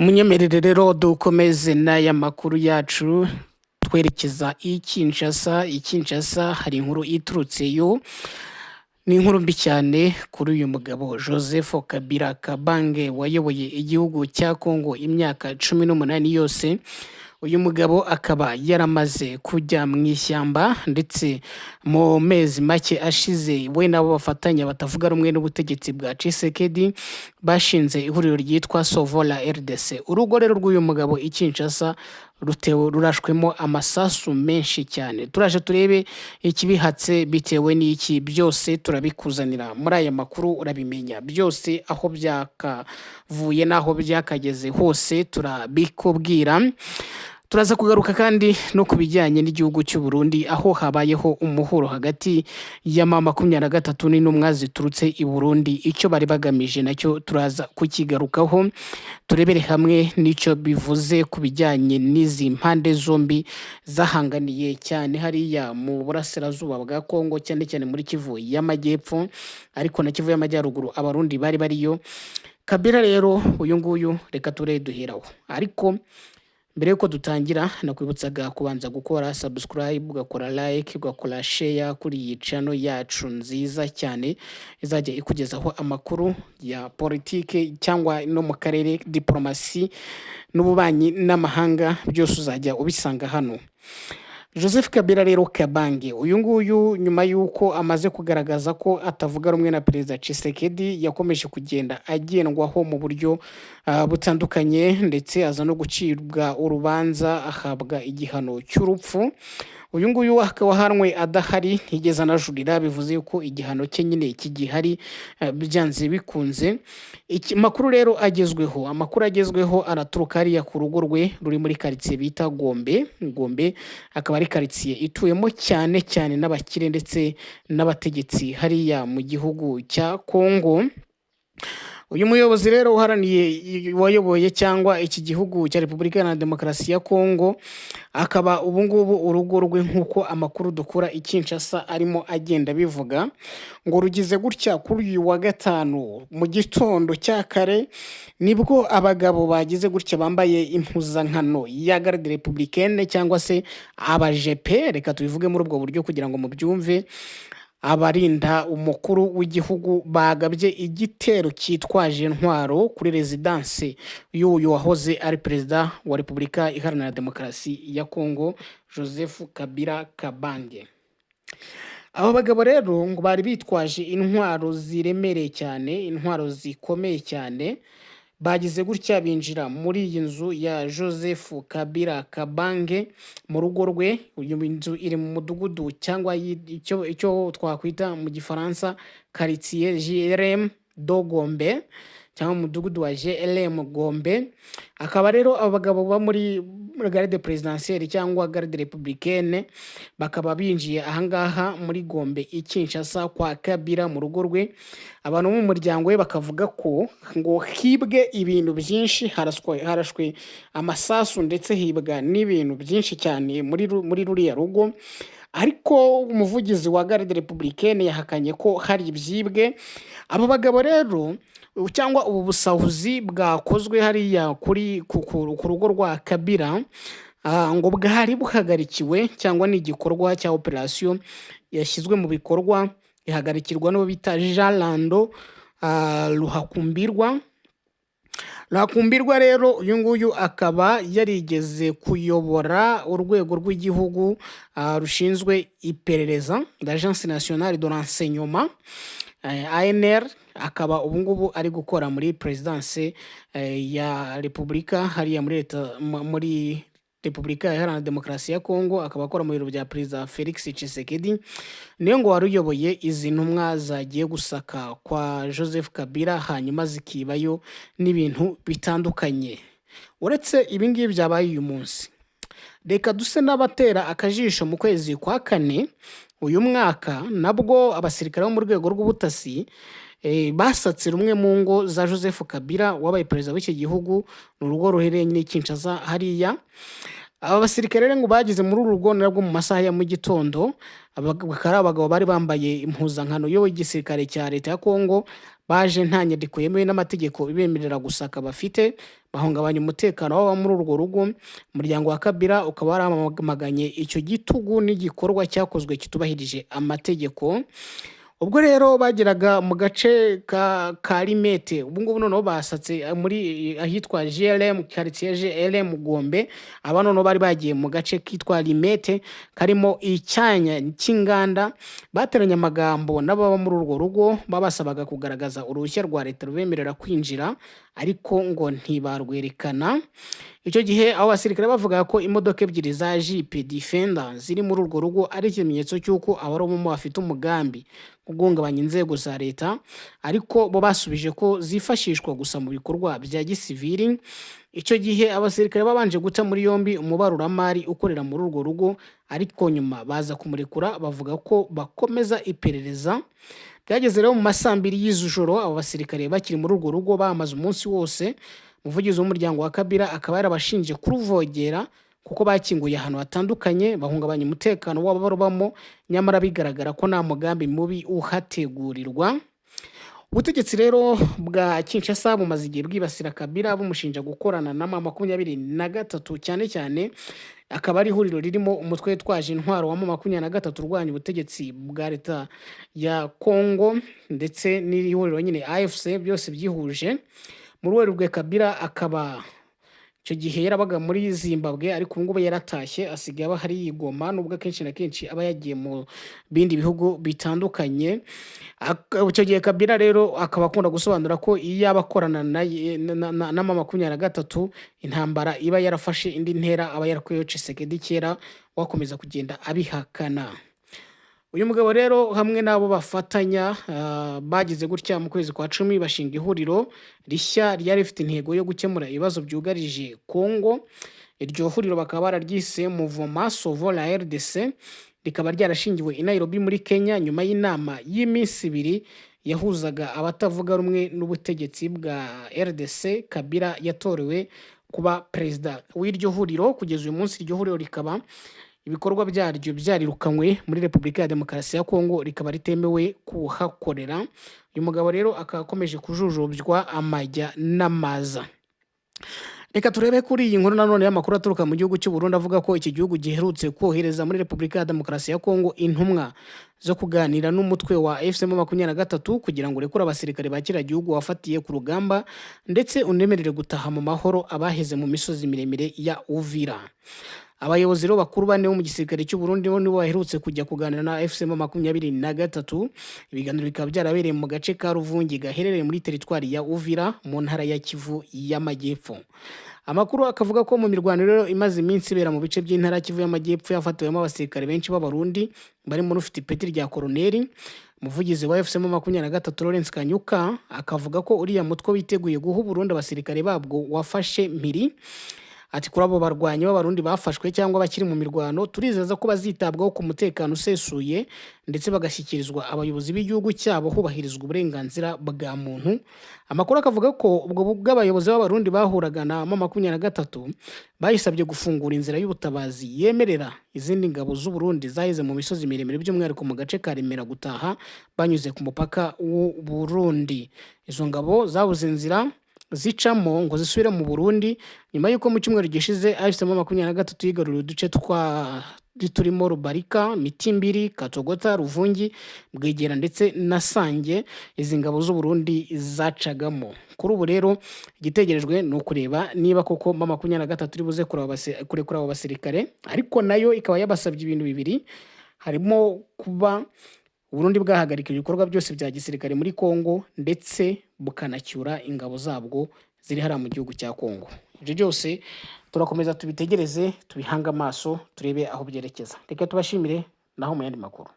Munyemerere rero dukomeze n'aya makuru yacu twerekeza i Kinshasa hari inkuru iturutseyo ni inkuru mbi cyane kuri uyu mugabo Joseph Kabila Kabange wayoboye igihugu cya Kongo imyaka 18 yose. Uyu mugabo akaba yaramaze kujya mu ishyamba ndetse mu mezi make ashize we nabo bafatanya batavuga rumwe n'ubutegetsi bwa Tshisekedi bashinze ihuriro ryitwa Sovola RDC. Urugo rero rw'uyu mugabo i Kinshasa rutewe rurashwemo amasasu menshi cyane. Turaje turebe ikibihatse bitewe n'iki, byose turabikuzanira muri aya makuru urabimenya byose aho byakavuye naho byakageze hose turabikubwira. Turaza kugaruka kandi no kubijyanye n'igihugu cy'u Burundi aho habayeho umuhuro hagati ya mama 23 n'intumwa ziturutse i Burundi. Icyo bari bagamije nacyo turaza kukigarukaho turebere hamwe n'icyo bivuze kubijyanye n'izi mpande zombi zahanganiye cyane hariya mu burasirazuba bwa Kongo, cyane cyane muri Kivu y'Amajyepfo ariko na Kivu y'Amajyaruguru abarundi bari bariyo. Kabila rero uyu nguyu reka ture duheraho, ariko mbere yuko dutangira nakwibutsaga kubanza gukora subscribe, ugakora like, ugakora share kuri iyi channel yacu nziza cyane izajya ikugezaho amakuru ya politike cyangwa no mu karere, diplomasi n'ububanyi n'amahanga, byose uzajya ubisanga hano. Joseph Kabila rero Kabange uyu nguyu nyuma yuko amaze kugaragaza ko atavuga rumwe na Perezida Tshisekedi yakomeje kugenda agendwaho mu buryo butandukanye ndetse aza no gucibwa urubanza ahabwa igihano cy'urupfu. Uyu nguyu akaba hanwe adahari ntigeze anajurira, bivuze yuko igihano cye nyine kigihari byanze bikunze. Makuru rero agezweho, amakuru agezweho araturuka hariya ku rugo rwe ruri muri quartier bita Gombe akaba ari quartier ituyemo cyane cyane n'abakire ndetse n'abategetsi hariya mu gihugu cya Kongo. Uyu muyobozi rero uharaniye wayoboye cyangwa iki gihugu cya Repubulika ya Demokarasi ya Kongo akaba ubungubu urugo rwe nkuko amakuru dukura i Kinshasa arimo agenda bivuga ngo rugize gutya kuri uyu wa gatanu mu gitondo cya kare nibwo abagabo bagize gutya bambaye impuzankano ya Garde Républicaine cyangwa se abajepe, reka tubivuge muri ubwo buryo kugira ngo mubyumve, abarinda umukuru w'igihugu bagabye igitero cyitwaje intwaro kuri residence y'uyu wahoze ari perezida wa Repubulika Iharanira Demokarasi ya Kongo Joseph Kabila Kabange. Abo bagabo rero ngo bari bitwaje intwaro ziremereye cyane, intwaro zikomeye cyane, bagize gutya binjira muri iyi nzu ya Joseph Kabila Kabange mu rugo rwe. Uyu nzu iri mu mudugudu cyangwa icyo twakwita mu Gifaransa quartier GRM do Gombe cyangwa umudugudu wa GLM Gombe. Akaba rero abagabo ba muri Garde Présidentielle cyangwa Garde Républicaine bakaba binjiye ahangaha muri Gombe i Kinshasa kwa Kabila mu rugo rwe. Abantu mu muryango we bakavuga ko ngo hibwe ibintu byinshi, harashwe amasasu ndetse hibwa n'ibintu byinshi cyane muri ruriya rugo, ariko umuvugizi wa Garde Républicaine yahakanye ko hari ibyibwe. Abo bagabo rero cyangwa ubu busahuzi bwakozwe hariya ku rugo rwa Kabila ngo bwari buhagarikiwe cyangwa ni igikorwa cya operation yashyizwe mu bikorwa ihagarikirwa no bita Jean Lando Ruhakumbirwa rero uyu nguyu akaba yarigeze kuyobora urwego rw'igihugu rushinzwe iperereza, l'Agence Nationale de Renseignement ANR, akaba ubungubu ari gukora muri presidence ya Repubulika hariya muri Repubulika Iharanira Demokarasi ya Kongo, akaba akora mu biro bya Perezida Felix Tshisekedi. Niyo ngo waruyoboye izi ntumwa zagiye gusaka kwa Joseph Kabila hanyuma zikibayo n'ibintu bitandukanye. Uretse ibingibi byabaye uyu munsi, reka duse n'abatera akajisho mu kwezi kwa kane uyu mwaka nabwo abasirikare bo mu rwego rw'ubutasi basatse rumwe mu ngo za Joseph Kabila wabaye perezida w'iki gihugu mu rugo ruherereye nyine Kinshasa hariya. Aba basirikare ngo bagize muri uru rugo nabwo mu masaha ya mu gitondo, abagabo bari bambaye impuzankano y'igisirikare cya leta ya Kongo baje nta nyandiko yemewe n'amategeko ibemerera gusaka bafite, bahungabanya umutekano w'ababa muri urwo rugo. Umuryango wa Kabila ukaba waramaganye icyo gitugu n'igikorwa cyakozwe kitubahirije amategeko. Ubwo rero bageraga mu gace ka Limete, ubu ngubu noneho basatse muri ahitwa GLM, quartier GLM Gombe. Aba noneho bari bagiye mu gace kitwa Limete karimo icyanya cy'inganda. Bateranye amagambo n'ababa muri urwo rugo babasabaga kugaragaza uruhushya rwa leta rubemerera kwinjira, ariko ngo ntibarwerekana. Icyo gihe abo basirikare bavuga ko imodoka ebyiri za Jeep Defender ziri muri urwo rugo ari ikimenyetso cy'uko abarobamo bafite umugambi guhungabanya inzego za leta, ariko bo basubije ko zifashishwa gusa mu bikorwa bya gisivili. Icyo gihe abasirikare babanje guta muri yombi umubaruramari ukorera muri urwo rugo, ariko nyuma baza kumurekura bavuga ko bakomeza iperereza. Byageze rero mu masambiri y'ijoro abo basirikare bakiri muri urwo rugo bamaze umunsi wose. Umuvugizi w'umuryango wa Kabila akaba yarabashinje kuruvogera kuko bakinguye ahantu hatandukanye bahungabanya umutekano w'abarobamo, nyamara bigaragara ko nta mugambi mubi uhategurirwa. Ubutegetsi rero bwa Kinshasa bumaze igihe bwibasira Kabila bumushinja gukorana na M23, cyane cyane akaba ari ihuriro ririmo umutwe witwaje intwaro wa M23 urwanya ubutegetsi bwa leta ya Congo ndetse n'ihuriro nyine AFC, byose byihuje muri Werurwe. Kabila akaba icyo gihe yarabaga muri Zimbabwe, ariko ubu ngubu yaratashye asigaye aba hari Goma, nubwo akenshi na kenshi aba yagiye mu bindi bihugu bitandukanye. Icyo gihe Kabila rero akaba akunda gusobanura ko iyo yaba akorana na M23 intambara iba yarafashe indi ntera aba yarakuyeho Tshisekedi kera wakomeza kugenda abihakana. Uyu mugabo rero hamwe n'abo bafatanya bagize gutya mu kwezi kwa 10 bashinga ihuriro rishya ryari rifite intego yo gukemura ibibazo byugarije Congo. Iryo huriro bakaba bararyise Mouvement Sauvons la RDC, rikaba ryarashingiwe i Nairobi muri Kenya nyuma y'inama y'iminsi 2 yahuzaga abatavuga rumwe n'ubutegetsi bwa RDC. Kabila yatorewe kuba perezida w'iryo huriro. Kugeza uyu munsi iryo huriro rikaba ibikorwa byaryo byarirukanywe muri Repubulika ya Demokarasi ya Kongo, rikaba ritemewe kuhakorera. Uyu mugabo rero akakomeje kujujubywa amajya n'amaza. Reka turebe kuri iyi nkuru nanone y'amakuru aturuka mu gihugu cy'u Burundi avuga ko iki gihugu giherutse kohereza muri Repubulika ya Demokarasi ya Kongo intumwa zo kuganira n'umutwe wa M23 kugira ngo urekure abasirikare ba kiriya gihugu wafatiye ku rugamba ndetse unemerere gutaha mu mahoro abaheze mu misozi miremire ya Uvira. Abayobozi rero bakuru bane bo mu gisirikare cy'u Burundi nibo baherutse kujya kuganira na M23. Ibiganiro bikaba byarabereye mu gace ka Ruvungi gaherereye muri teritwari ya Uvira mu ntara ya Kivu y'Amajyepfo. Amakuru akavuga ko mu mirwano rero imaze iminsi ibera mu bice by'intara Kivu y'Amajyepfo yafatiwemo abasirikare benshi b'Abarundi barimo n'ufite ipeti rya koloneli. Umuvugizi wa M23 Lawrence Kanyuka akavuga ko uriya mutwe witeguye guha Burundi abasirikare babwo wafashe mpiri. Ati kuri abo barwanyi b'Abarundi bafashwe cyangwa bakiri mu mirwano turizeza ko bazitabwaho ku mutekano usesuye ndetse bagashyikirizwa abayobozi b'igihugu cyabo hubahirizwa uburenganzira bwa muntu. Amakuru akavuga ko ubwo bw'abayobozi b'Abarundi bahuraga na M23 bayisabye gufungura inzira y'ubutabazi yemerera izindi ngabo z'u Burundi zahize mu misozi miremire by'umwihariko mu gace ka Remera gutaha banyuze ku mupaka w'u Burundi. Izo ngabo zabuze inzira zicamo ngo zisubire mu Burundi nyuma y'uko mu cyumweru gishize M23 yigaruriye uduce turimo Rubarika, Mitimbiri, Katogota, Ruvungi, Bwegera ndetse na Sange izi ngabo z'u Burundi zacagamo. Kuri ubu rero igitegerejwe ni ukureba niba koko M23 iri buze kurekura abo basirikare, ariko nayo ikaba yabasabye ibintu bibiri, harimo kuba Burundi bwahagarika ibikorwa byose bya gisirikare muri Kongo ndetse bukanacyura ingabo zabwo ziri hara mu gihugu cya Kongo. Ibyo byose turakomeza tubitegereze, tubihanga amaso turebe aho byerekeza. Reka tubashimire naho mu yandi makuru.